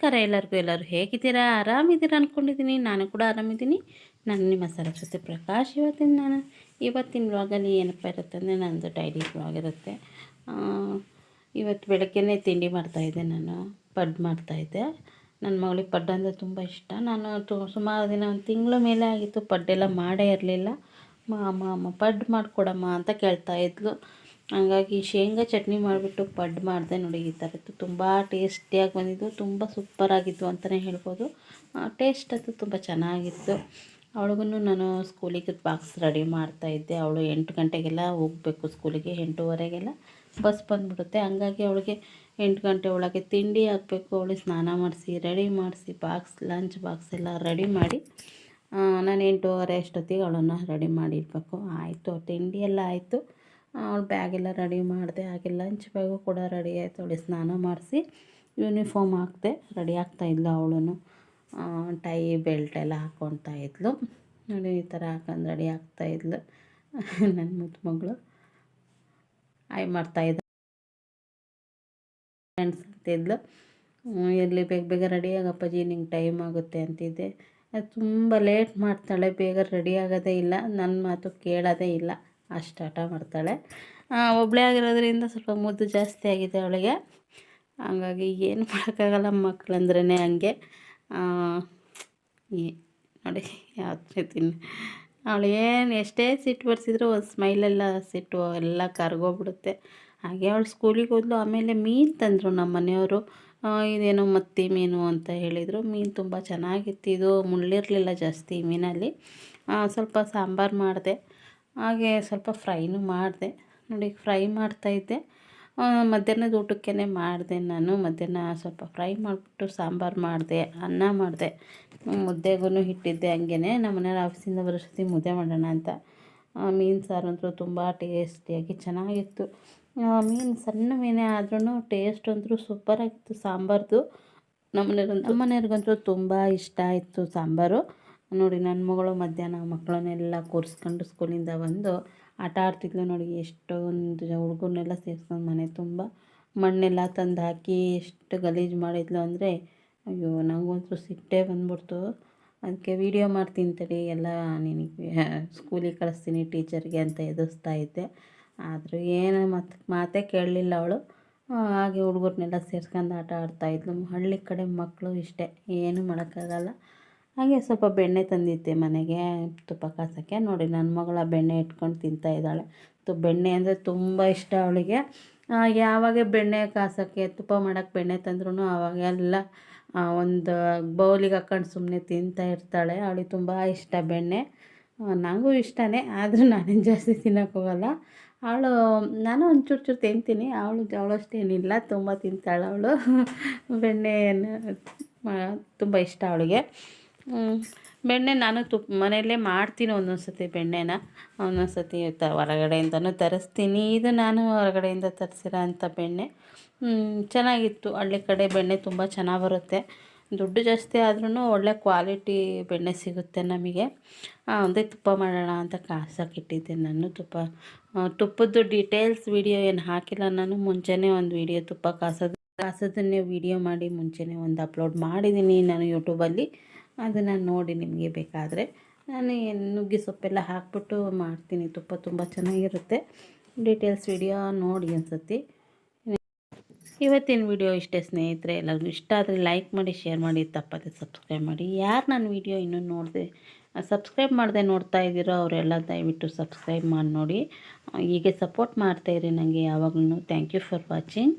ನಮಸ್ಕಾರ ಎಲ್ಲರೂ ಹೇಗಿದ್ದೀರಾ? ಆರಾಮಿದ್ದೀರಾ ಅಂದ್ಕೊಂಡಿದ್ದೀನಿ. ನಾನು ಕೂಡ ಆರಾಮಿದ್ದೀನಿ. ನಾನು ನಿಮ್ಮ ಸರಸ್ವತಿ ಪ್ರಕಾಶ್. ಇವತ್ತಿನ ವ್ಲಾಗಲ್ಲಿ ಏನಪ್ಪ ಇರುತ್ತೆ ಅಂದರೆ ನನ್ನದು ಡೈಲಿ ವ್ಲಾಗ್ ಇರುತ್ತೆ. ಇವತ್ತು ಬೆಳಗ್ಗೆನೇ ತಿಂಡಿ ಮಾಡ್ತಾಯಿದ್ದೆ. ನಾನು ಪಡ್ಡು ಮಾಡ್ತಾಯಿದ್ದೆ. ನನ್ನ ಮಗಳಿಗೆ ಪಡ್ಡು ಅಂದರೆ ತುಂಬ ಇಷ್ಟ. ನಾನು ಸುಮಾರು ದಿನ ಒಂದು ತಿಂಗಳ ಮೇಲೆ ಆಗಿತ್ತು ಪಡ್ಡೆಲ್ಲ ಮಾಡೇ ಇರಲಿಲ್ಲ. ಅಮ್ಮ ಪಡ್ಡು ಮಾಡಿಕೊಡಮ್ಮ ಅಂತ ಕೇಳ್ತಾಯಿದ್ಲು. ಹಂಗಾಗಿ ಶೇಂಗಾ ಚಟ್ನಿ ಮಾಡಿಬಿಟ್ಟು ಪಡ್ಡು ಮಾಡಿದೆ. ನೋಡಿ, ಈ ಥರದ್ದು ತುಂಬ ಟೇಸ್ಟಿಯಾಗಿ ಬಂದಿದ್ದು, ತುಂಬ ಸೂಪರಾಗಿತ್ತು ಅಂತಲೇ ಹೇಳ್ಬೋದು. ಟೇಸ್ಟ್ ಅಂತೂ ತುಂಬ ಚೆನ್ನಾಗಿತ್ತು. ಅವಳಿಗೂ ನಾನು ಸ್ಕೂಲಿಗೆ ಬಾಕ್ಸ್ ರೆಡಿ ಮಾಡ್ತಾಯಿದ್ದೆ. ಅವಳು 8 ಗಂಟೆಗೆಲ್ಲ ಹೋಗಬೇಕು ಸ್ಕೂಲಿಗೆ. 8:15ಗೆಲ್ಲ ಬಸ್ ಬಂದುಬಿಡುತ್ತೆ. ಹಂಗಾಗಿ ಅವಳಿಗೆ 8 ಗಂಟೆ ಒಳಗೆ ತಿಂಡಿ ಹಾಕಬೇಕು. ಅವಳಿಗೆ ಸ್ನಾನ ಮಾಡಿಸಿ ರೆಡಿ ಮಾಡಿಸಿ ಲಂಚ್ ಬಾಕ್ಸ್ ಎಲ್ಲ ರೆಡಿ ಮಾಡಿ ನಾನು 8:15 ಅಷ್ಟೊತ್ತಿಗೆ ಅವಳನ್ನು ರೆಡಿ ಮಾಡಿಡಬೇಕು. ಆಯಿತು, ತಿಂಡಿ ಎಲ್ಲ ಆಯಿತು. ಅವಳು ಬ್ಯಾಗೆಲ್ಲ ರೆಡಿ ಮಾಡಿದೆ. ಹಾಗೆ ಲಂಚ್ ಬ್ಯಾಗು ಕೂಡ ರೆಡಿ ಆಯಿತು. ಅವಳಿಗೆ ಸ್ನಾನ ಮಾಡಿಸಿ ಯೂನಿಫಾರ್ಮ್ ಹಾಕಿದೆ. ರೆಡಿ ಆಗ್ತಾಯಿದ್ಲು. ಅವಳು ಟೈ ಬೆಲ್ಟ್ ಎಲ್ಲ ಹಾಕ್ಕೊಳ್ತಾ ಇದ್ಲು. ನೋಡಿ, ಈ ಥರ ಹಾಕೊಂಡು ರೆಡಿ ಆಗ್ತಾಯಿದ್ಲು. ನನ್ನ ಮುದ್ದು ಮಗಳು ಮಾಡ್ತಾಯಿದ್ದ ಫ್ರೆಂಡ್ಸ್ ಅಂತಿದ್ಲು. ಇರಲಿ, ಬೇಗ ರೆಡಿ ಆಗಪ್ಪಾಜಿ, ನಿಂಗೆ ಟೈಮ್ ಆಗುತ್ತೆ ಅಂತಿದ್ದೆ. ಅದು ತುಂಬ ಲೇಟ್ ಮಾಡ್ತಾಳೆ, ಬೇಗ ರೆಡಿ ಆಗೋದೇ ಇಲ್ಲ, ನನ್ನ ಮಾತು ಕೇಳೋದೇ ಇಲ್ಲ, ಅಷ್ಟು ಹಠ ಮಾಡ್ತಾಳೆ. ಒಬ್ಬಳೇ ಆಗಿರೋದ್ರಿಂದ ಸ್ವಲ್ಪ ಮುದ್ದು ಜಾಸ್ತಿ ಆಗಿದೆ ಅವಳಿಗೆ. ಹಂಗಾಗಿ ಏನು ಮಾಡೋಕ್ಕಾಗಲ್ಲ, ಮಕ್ಕಳಂದ್ರೇ ಹಂಗೆ. ನೋಡಿ ಯಾವ ರೀತಿ ಅವಳು ಎಷ್ಟೇ ಸಿಟ್ಟು ಬರ್ಸಿದ್ರು ಒಂದು ಸ್ಮೈಲೆಲ್ಲ ಸಿಟ್ಟು ಎಲ್ಲ ಕರ್ಗೋಗ್ಬಿಡುತ್ತೆ. ಹಾಗೆ ಅವಳು ಸ್ಕೂಲಿಗೆ ಹೋದ್ಲು. ಆಮೇಲೆ ಮೀನು ತಂದರು ನಮ್ಮ ಮನೆಯವರು. ಇದೇನೋ ಮತ್ತಿ ಮೀನು ಅಂತ ಹೇಳಿದರು. ಮೀನು ತುಂಬ ಚೆನ್ನಾಗಿತ್ತು. ಇದು ಮುಳ್ಳಿರಲಿಲ್ಲ ಜಾಸ್ತಿ ಮೀನಲ್ಲಿ. ಸ್ವಲ್ಪ ಸಾಂಬಾರು ಮಾಡಿದೆ. ಹಾಗೆ ಸ್ವಲ್ಪ ಫ್ರೈನೂ ಮಾಡಿದೆ. ನೋಡಿ, ಫ್ರೈ ಮಾಡ್ತಾಯಿದ್ದೆ. ಮಧ್ಯಾಹ್ನದ ಊಟಕ್ಕೇ ಮಾಡಿದೆ ನಾನು. ಮಧ್ಯಾಹ್ನ ಸ್ವಲ್ಪ ಫ್ರೈ ಮಾಡಿಬಿಟ್ಟು ಸಾಂಬಾರು ಮಾಡಿದೆ, ಅನ್ನ ಮಾಡಿದೆ, ಮುದ್ದೆಗೂ ಇಟ್ಟಿದ್ದೆ. ಹಂಗೇ ನಮ್ಮ ಮನೆಯವ್ರು ಆಫೀಸಿಂದ ಬರೋಷ್ಟೊತ್ತಿಗೆ ಮುದ್ದೆ ಮಾಡೋಣ ಅಂತ. ಮೀನು ಸಾರು ಅಂತೂ ತುಂಬ ಟೇಸ್ಟಿಯಾಗಿ ಚೆನ್ನಾಗಿತ್ತು. ಮೀನು ಸಣ್ಣ ಮೀನೇ ಆದ್ರೂ ಟೇಸ್ಟ್ ಅಂತೂ ಸೂಪರಾಗಿತ್ತು ಸಾಂಬಾರ್ದು. ನಮ್ಮ ಮನೆಯವ್ರಿಗಂತೂ ತುಂಬ ಇಷ್ಟ ಆಯಿತು ಸಾಂಬಾರು. ನೋಡಿ, ನನ್ನ ಮಗಳು ಮಧ್ಯಾಹ್ನ ಮಕ್ಕಳನ್ನೆಲ್ಲ ಕೂರಿಸ್ಕೊಂಡು ಸ್ಕೂಲಿಂದ ಬಂದು ಆಟ ಆಡ್ತಿದ್ಲು. ನೋಡಿ, ಎಷ್ಟೊಂದು ಹುಡುಗರನ್ನೆಲ್ಲ ಸೇರಿಸ್ಕೊಂಡು ಮನೆ ತುಂಬ ಮಣ್ಣೆಲ್ಲ ತಂದು ಹಾಕಿ ಎಷ್ಟು ಗಲೀಜು ಮಾಡಿದ್ಲು ಅಂದರೆ, ಅಯ್ಯೋ ನನಗಂತೂ ಸಿಟ್ಟೇ ಬಂದ್ಬಿಡ್ತು. ಅದಕ್ಕೆ ವೀಡಿಯೋ ಮಾಡ್ತೀನಿ ತಡಿ, ಎಲ್ಲ ನಿನಗೆ ಸ್ಕೂಲಿಗೆ ಕಳಿಸ್ತೀನಿ ಟೀಚರ್ಗೆ ಅಂತ ಎದುರಿಸ್ತಾ ಇದ್ದೆ. ಆದರೂ ಏನು ಮಾತೇ ಕೇಳಲಿಲ್ಲ ಅವಳು. ಹಾಗೆ ಹುಡುಗರನ್ನೆಲ್ಲ ಸೇರಿಸ್ಕೊಂಡು ಆಟ ಆಡ್ತಾಯಿದ್ಲು. ಹಳ್ಳಿ ಕಡೆ ಮಕ್ಕಳು ಇಷ್ಟೇ, ಏನೂ ಮಾಡೋಕ್ಕಾಗಲ್ಲ. ಹಾಗೆ ಸ್ವಲ್ಪ ಬೆಣ್ಣೆ ತಂದಿದ್ದೆ ಮನೆಗೆ ತುಪ್ಪ ಕಾಸೋಕ್ಕೆ. ನೋಡಿ, ನನ್ನ ಮಗಳ ಬೆಣ್ಣೆ ಇಟ್ಕೊಂಡು ತಿಂತಾಯಿದ್ದಾಳೆ. ಬೆಣ್ಣೆ ಅಂದರೆ ತುಂಬ ಇಷ್ಟ ಅವಳಿಗೆ. ಯಾವಾಗ ಬೆಣ್ಣೆ ಕಾಸೋಕ್ಕೆ ತುಪ್ಪ ಮಾಡೋಕ್ಕೆ ಬೆಣ್ಣೆ ತಂದ್ರೂ ಆವಾಗೆಲ್ಲ ಒಂದು ಬೌಲಿಗೆ ಹಾಕ್ಕೊಂಡು ಸುಮ್ಮನೆ ತಿಂತಾ ಇರ್ತಾಳೆ. ಅವಳಿಗೆ ತುಂಬ ಇಷ್ಟ ಬೆಣ್ಣೆ. ನನಗೂ ಇಷ್ಟನೇ, ಆದರೂ ನಾನೇನು ಜಾಸ್ತಿ ತಿನ್ನೋಕ್ಕೋಗಲ್ಲ. ನಾನು ಒಂಚೂರು ತಿಂತೀನಿ. ಅವಳಷ್ಟೇನಿಲ್ಲ, ತುಂಬ ತಿಂತಾಳೆ ಅವಳು. ಬೆಣ್ಣೆಯನ್ನು ತುಂಬ ಇಷ್ಟ ಅವಳಿಗೆ. ಬೆಣ್ಣೆ ನಾನು ಮನೆಯಲ್ಲೇ ಮಾಡ್ತೀನಿ ಒಂದೊಂದು ಸತಿ ಬೆಣ್ಣೆನ. ಒಂದೊಂದು ಸತಿ ಹೊರಗಡೆಯಿಂದನೂ ತರಿಸ್ತೀನಿ. ಇದು ನಾನು ಹೊರಗಡೆಯಿಂದ ತರಿಸಿರೋ ಅಂಥ ಬೆಣ್ಣೆ. ಚೆನ್ನಾಗಿತ್ತು. ಹಳ್ಳಿ ಕಡೆ ಬೆಣ್ಣೆ ತುಂಬ ಚೆನ್ನಾಗಿ ಬರುತ್ತೆ. ದುಡ್ಡು ಜಾಸ್ತಿ ಆದ್ರೂ ಒಳ್ಳೆ ಕ್ವಾಲಿಟಿ ಬೆಣ್ಣೆ ಸಿಗುತ್ತೆ ನಮಗೆ. ಒಂದೇ ತುಪ್ಪ ಮಾಡೋಣ ಅಂತ ಕಾಸೋಕ್ಕಿಟ್ಟಿದ್ದೆ ನಾನು. ತುಪ್ಪದ್ದು ಡೀಟೇಲ್ಸ್ ವಿಡಿಯೋ ಏನು ಹಾಕಿಲ್ಲ ನಾನು. ಮುಂಚೆನೇ ಒಂದು ವಿಡಿಯೋ ತುಪ್ಪ ಕಾಸೋದನ್ನೇ ವಿಡಿಯೋ ಮಾಡಿ ಮುಂಚೆನೇ ಒಂದು ಅಪ್ಲೋಡ್ ಮಾಡಿದ್ದೀನಿ ನಾನು ಯೂಟ್ಯೂಬಲ್ಲಿ. ಅದನ್ನು ನೋಡಿ ನಿಮಗೆ ಬೇಕಾದರೆ. ನಾನು ನುಗ್ಗೆ ಸೊಪ್ಪೆಲ್ಲ ಹಾಕ್ಬಿಟ್ಟು ಮಾಡ್ತೀನಿ. ತುಪ್ಪ ತುಂಬ ಚೆನ್ನಾಗಿರುತ್ತೆ. ಡೀಟೇಲ್ಸ್ ವಿಡಿಯೋ ನೋಡಿ ಅನ್ಸತಿ. ಇವತ್ತಿನ ವಿಡಿಯೋ ಇಷ್ಟೇ ಸ್ನೇಹಿತರೆ. ಎಲ್ಲರಿಗೂ ಇಷ್ಟ ಆದರೆ ಲೈಕ್ ಮಾಡಿ, ಶೇರ್ ಮಾಡಿ, ತಪ್ಪದೆ ಸಬ್ಸ್ಕ್ರೈಬ್ ಮಾಡಿ. ಯಾರು ನನ್ನ ವಿಡಿಯೋ ಇನ್ನೂ ಸಬ್ಸ್ಕ್ರೈಬ್ ಮಾಡದೆ ನೋಡ್ತಾ ಇದ್ದೀರೋ ಅವರೆಲ್ಲ ದಯವಿಟ್ಟು ಸಬ್ಸ್ಕ್ರೈಬ್ ಮಾಡಿ ನೋಡಿ. ಹೀಗೆ ಸಪೋರ್ಟ್ ಮಾಡ್ತಾಯಿರಿ ನನಗೆ ಯಾವಾಗಲೂ. Thank you for watching.